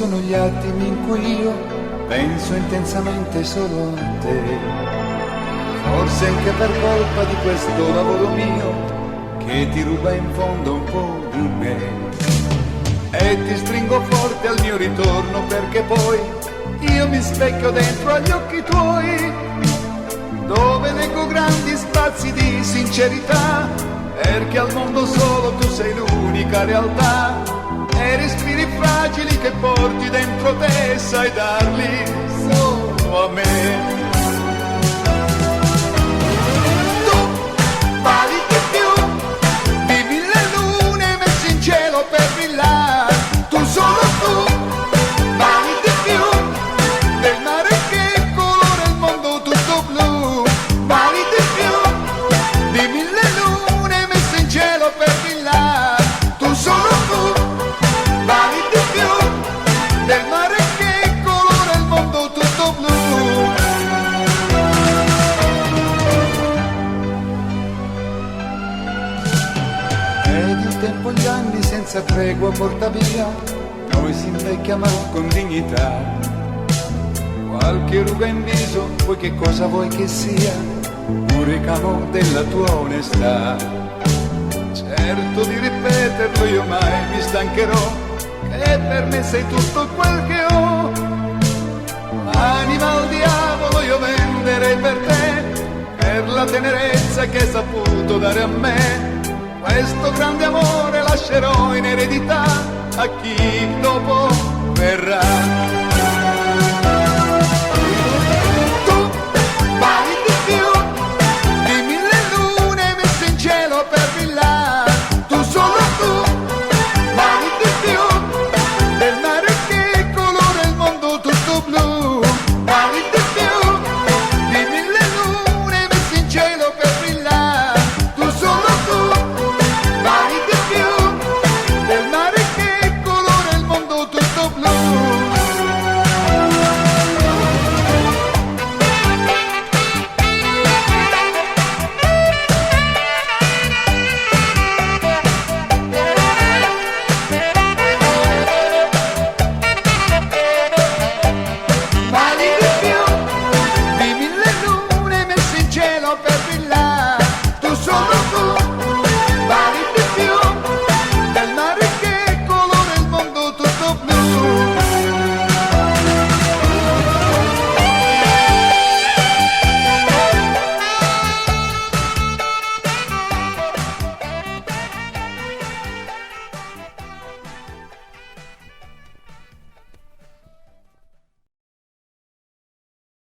sono gli attimi in cui io penso intensamente solo a te. Forse anche per colpa di questo lavoro mio che ti ruba in fondo un po' di me. E ti stringo forte al mio ritorno perché poi io mi specchio dentro agli occhi tuoi, dove leggo grandi spazi di sincerità, perché al mondo solo tu sei l'unica realtà, e respiri fragili che porti dentro te sai darli solo a me. Tu vali di più di 1000 lune messe in cielo per brillare, tu solo tu vali di più del mare che colora il mondo tutto blu, vali di più di 1000 lune messe in cielo per brillare, tu solo tu vali di più del mare che colora il mondo tutto blu. Ed il tempo, gli anni senza tregua porta via, noi si invecchia ma con dignità. Qualche ruga in viso, poi che cosa vuoi che sia, un ricamo della tua onestà. Certo di ripeterlo io mai mi stancherò, che per me sei tutto quel che ho. Anima al diavolo io venderei per te, per la tenerezza che hai saputo dare a me. Questo grande amore lascerò in eredità a chi dopo verrà.